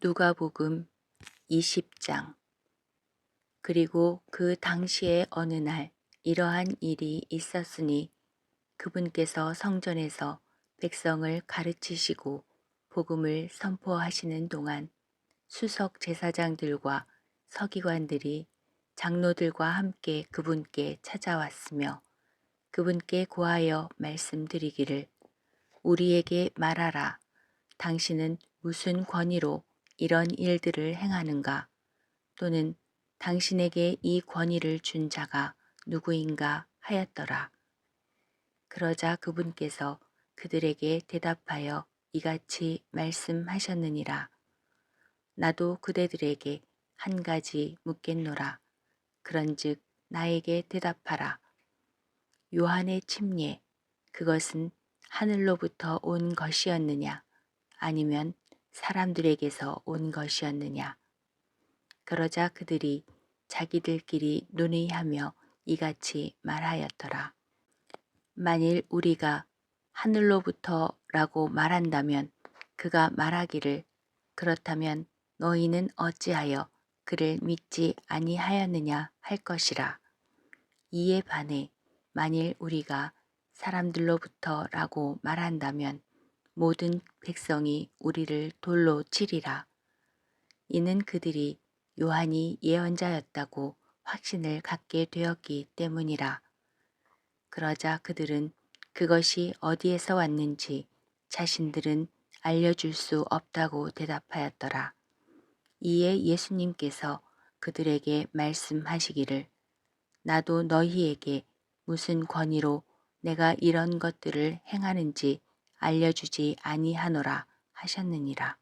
누가복음 20장. 그리고 그 당시에 어느 날 이러한 일이 있었으니 그분께서 성전에서 백성을 가르치시고 복음을 선포하시는 동안 수석 제사장들과 서기관들이 장로들과 함께 그분께 찾아왔으며 그분께 고하여 말씀드리기를 우리에게 말하라. 당신은 무슨 권위로 이런 일들을 행하는가? 또는 당신에게 이 권위를 준 자가 누구인가 하였더라. 그러자 그분께서 그들에게 대답하여 이같이 말씀하셨느니라. 나도 그대들에게 한 가지 묻겠노라. 그런즉 나에게 대답하라. 요한의 침례, 그것은 하늘로부터 온 것이었느냐? 아니면 사람들에게서 온 것이었느냐? 그러자 그들이 자기들끼리 논의하며 이같이 말하였더라. 만일 우리가 하늘로부터라고 말한다면 그가 말하기를 그렇다면 너희는 어찌하여 그를 믿지 아니하였느냐 할 것이라. 이에 반해 만일 우리가 사람들로부터라고 말한다면 모든 백성이 우리를 돌로 치리라. 이는 그들이 요한이 예언자였다고 확신을 갖게 되었기 때문이라. 그러자 그들은 그것이 어디에서 왔는지 자신들은 알려줄 수 없다고 대답하였더라. 이에 예수님께서 그들에게 말씀하시기를 나도 너희에게 무슨 권위로 내가 이런 것들을 행하는지 알려주지 아니하노라 하셨느니라.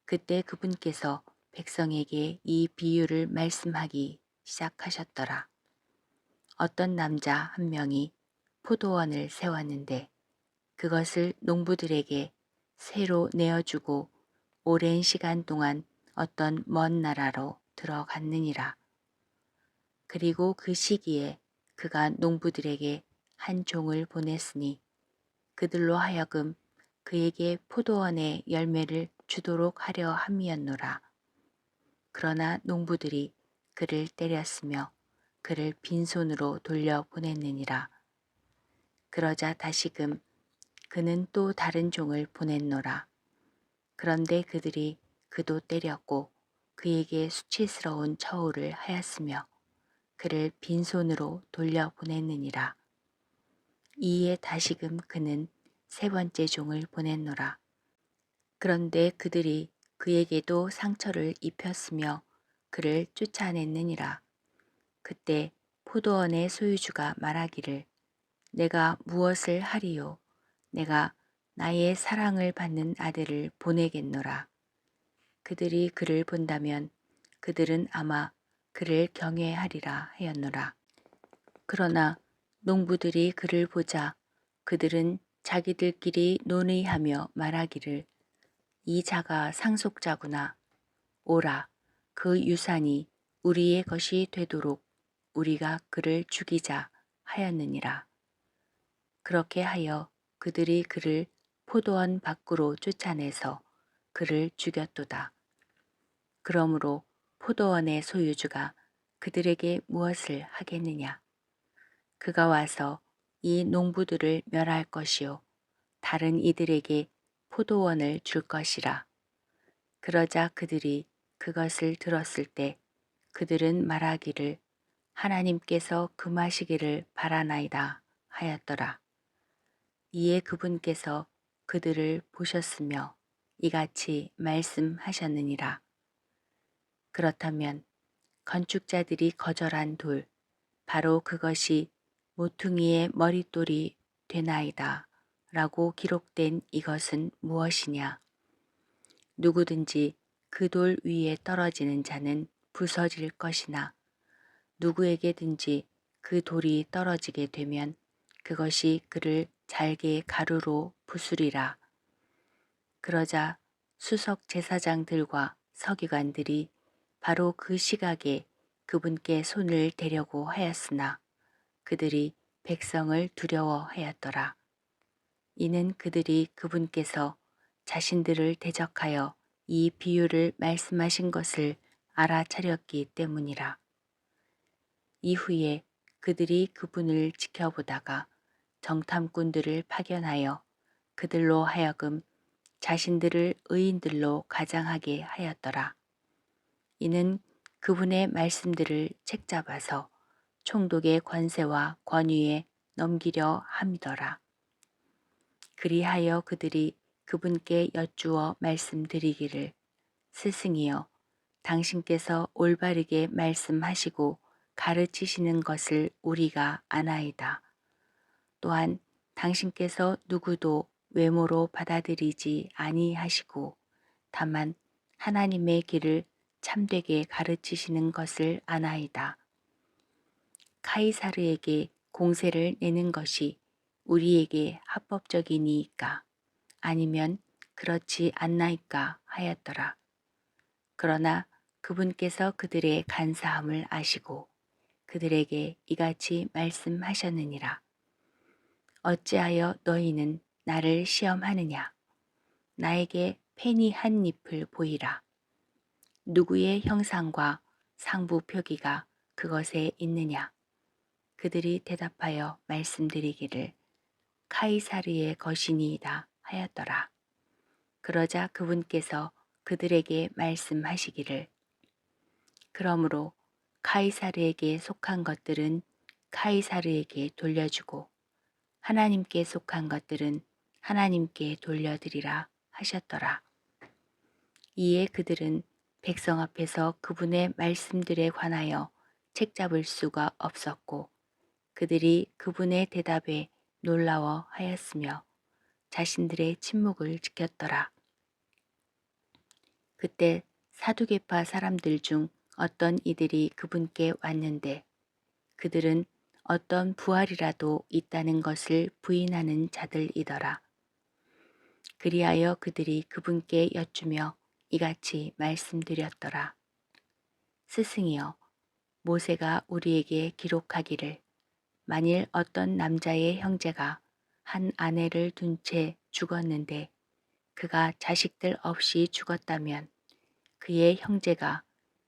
그때 그분께서 백성에게 이 비유를 말씀하기 시작하셨더라. 어떤 남자 한 명이 포도원을 세웠는데 그것을 농부들에게 새로 내어주고 오랜 시간 동안 어떤 먼 나라로 들어갔느니라. 그리고 그 시기에 그가 농부들에게 한 종을 보냈으니 그들로 하여금 그에게 포도원의 열매를 주도록 하려 함이었노라. 그러나 농부들이 그를 때렸으며 그를 빈손으로 돌려 보냈느니라. 그러자 다시금 그는 또 다른 종을 보냈노라. 그런데 그들이 그도 때렸고 그에게 수치스러운 처우를 하였으며 그를 빈손으로 돌려 보냈느니라. 이에 다시금 그는 세 번째 종을 보냈노라. 그런데 그들이 그에게도 상처를 입혔으며 그를 쫓아냈느니라. 그때 포도원의 소유주가 말하기를 내가 무엇을 하리요? 내가 나의 사랑을 받는 아들을 보내겠노라. 그들이 그를 본다면 그들은 아마 그를 경외하리라 하였노라. 그러나 농부들이 그를 보자 그들은 자기들끼리 논의하며 말하기를 이 자가 상속자구나. 오라, 그 유산이 우리의 것이 되도록 우리가 그를 죽이자 하였느니라. 그렇게 하여 그들이 그를 포도원 밖으로 쫓아내서 그를 죽였도다. 그러므로 포도원의 소유주가 그들에게 무엇을 하겠느냐? 그가 와서 이 농부들을 멸할 것이요 다른 이들에게 포도원을 줄 것이라. 그러자 그들이 그것을 들었을 때 그들은 말하기를 하나님께서 금하시기를 바라나이다 하였더라. 이에 그분께서 그들을 보셨으며 이같이 말씀하셨느니라. 그렇다면 건축자들이 거절한 돌, 바로 그것이 모퉁이의 머릿돌이 되나이다 라고 기록된 이것은 무엇이냐? 누구든지 그 돌 위에 떨어지는 자는 부서질 것이나 누구에게든지 그 돌이 떨어지게 되면 그것이 그를 잘게 가루로 부수리라. 그러자 수석 제사장들과 서기관들이 바로 그 시각에 그분께 손을 대려고 하였으나 그들이 백성을 두려워하였더라. 이는 그들이 그분께서 자신들을 대적하여 이 비유를 말씀하신 것을 알아차렸기 때문이라. 이후에 그들이 그분을 지켜보다가 정탐꾼들을 파견하여 그들로 하여금 자신들을 의인들로 가장하게 하였더라. 이는 그분의 말씀들을 책잡아서 총독의 권세와 권위에 넘기려 함이더라. 그리하여 그들이 그분께 여쭈어 말씀드리기를, 스승이여, 당신께서 올바르게 말씀하시고 가르치시는 것을 우리가 아나이다. 또한 당신께서 누구도 외모로 받아들이지 아니하시고 다만 하나님의 길을 참되게 가르치시는 것을 아나이다. 카이사르에게 공세를 내는 것이 우리에게 합법적이니이까 아니면 그렇지 않나이까 하였더라. 그러나 그분께서 그들의 간사함을 아시고 그들에게 이같이 말씀하셨느니라. 어찌하여 너희는 나를 시험하느냐? 나에게 펜이 한 잎을 보이라. 누구의 형상과 상부 표기가 그것에 있느냐? 그들이 대답하여 말씀드리기를 카이사르의 것이니이다 하였더라. 그러자 그분께서 그들에게 말씀하시기를, 그러므로 카이사르에게 속한 것들은 카이사르에게 돌려주고 하나님께 속한 것들은 하나님께 돌려드리라 하셨더라. 이에 그들은 백성 앞에서 그분의 말씀들에 관하여 책잡을 수가 없었고 그들이 그분의 대답에 놀라워 하였으며 자신들의 침묵을 지켰더라. 그때 사두개파 사람들 중 어떤 이들이 그분께 왔는데 그들은 어떤 부활이라도 있다는 것을 부인하는 자들이더라. 그리하여 그들이 그분께 여쭈며 이같이 말씀드렸더라. 스승이여, 모세가 우리에게 기록하기를 만일 어떤 남자의 형제가 한 아내를 둔 채 죽었는데 그가 자식들 없이 죽었다면 그의 형제가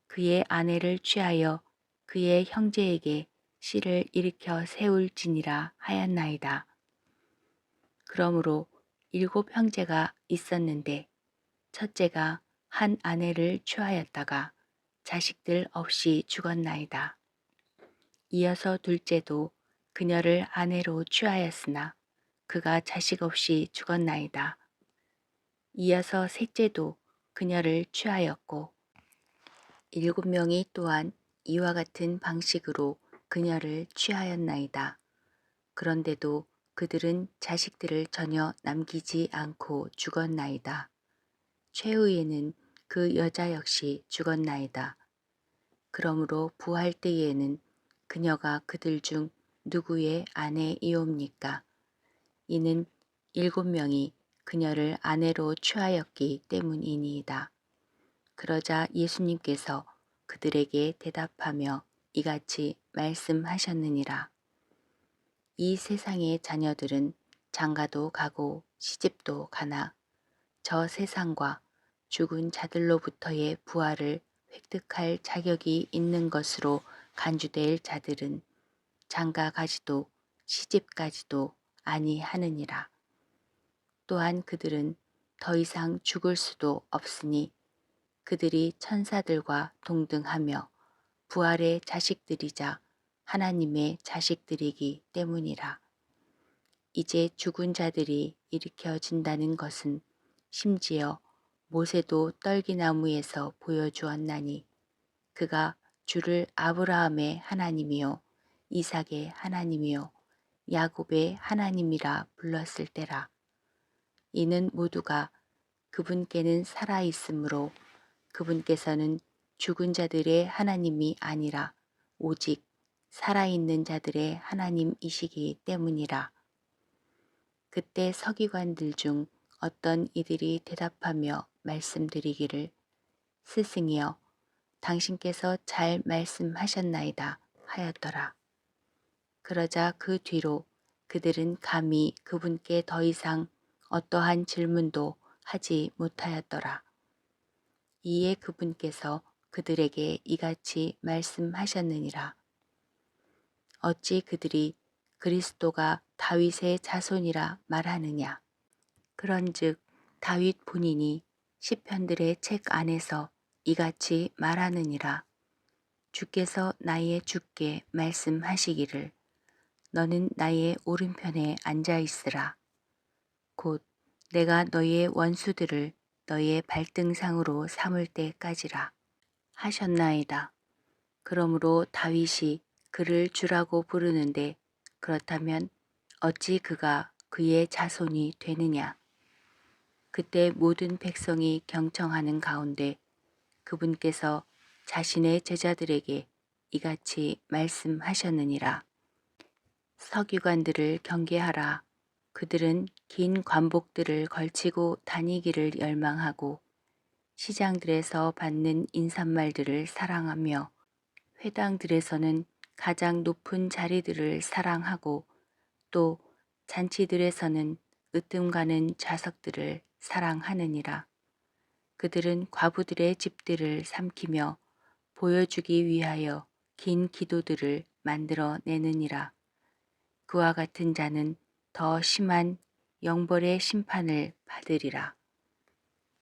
그의 아내를 취하여 그의 형제에게 씨를 일으켜 세울지니라 하였나이다. 그러므로 7 형제가 있었는데 첫째가 한 아내를 취하였다가 자식들 없이 죽었나이다. 이어서 둘째도 그녀를 아내로 취하였으나 그가 자식 없이 죽었나이다. 이어서 셋째도 그녀를 취하였고 7명이 또한 이와 같은 방식으로 그녀를 취하였나이다. 그런데도 그들은 자식들을 전혀 남기지 않고 죽었나이다. 최후에는 그 여자 역시 죽었나이다. 그러므로 부활 때에는 그녀가 그들 중 누구의 아내이옵니까? 이는 7명이 그녀를 아내로 취하였기 때문이니이다. 그러자 예수님께서 그들에게 대답하며 이같이 말씀하셨느니라. 이 세상의 자녀들은 장가도 가고 시집도 가나 저 세상과 죽은 자들로부터의 부활을 획득할 자격이 있는 것으로 간주될 자들은 장가 가지도 시집 가지도 아니하느니라. 또한 그들은 더 이상 죽을 수도 없으니 그들이 천사들과 동등하며 부활의 자식들이자 하나님의 자식들이기 때문이라. 이제 죽은 자들이 일으켜진다는 것은 심지어 모세도 떨기나무에서 보여주었나니 그가 주를 아브라함의 하나님이요 이삭의 하나님이요 야곱의 하나님이라 불렀을 때라. 이는 모두가 그분께는 살아있으므로 그분께서는 죽은 자들의 하나님이 아니라 오직 살아있는 자들의 하나님이시기 때문이라. 그때 서기관들 중 어떤 이들이 대답하며 말씀드리기를, 스승이여, 당신께서 잘 말씀하셨나이다 하였더라. 그러자 그 뒤로 그들은 감히 그분께 더 이상 어떠한 질문도 하지 못하였더라. 이에 그분께서 그들에게 이같이 말씀하셨느니라. 어찌 그들이 그리스도가 다윗의 자손이라 말하느냐. 그런즉 다윗 본인이 시편들의 책 안에서 이같이 말하느니라. 주께서 나의 주께 말씀하시기를 너는 나의 오른편에 앉아 있으라. 곧 내가 너의 원수들을 너의 발등상으로 삼을 때까지라 하셨나이다. 그러므로 다윗이 그를 주라고 부르는데 그렇다면 어찌 그가 그의 자손이 되느냐. 그때 모든 백성이 경청하는 가운데 그분께서 자신의 제자들에게 이같이 말씀하셨느니라. 서기관들을 경계하라. 그들은 긴 관복들을 걸치고 다니기를 열망하고 시장들에서 받는 인사말들을 사랑하며 회당들에서는 가장 높은 자리들을 사랑하고 또 잔치들에서는 으뜸가는 좌석들을 사랑하느니라. 그들은 과부들의 집들을 삼키며 보여주기 위하여 긴 기도들을 만들어 내느니라. 그와 같은 자는 더 심한 영벌의 심판을 받으리라.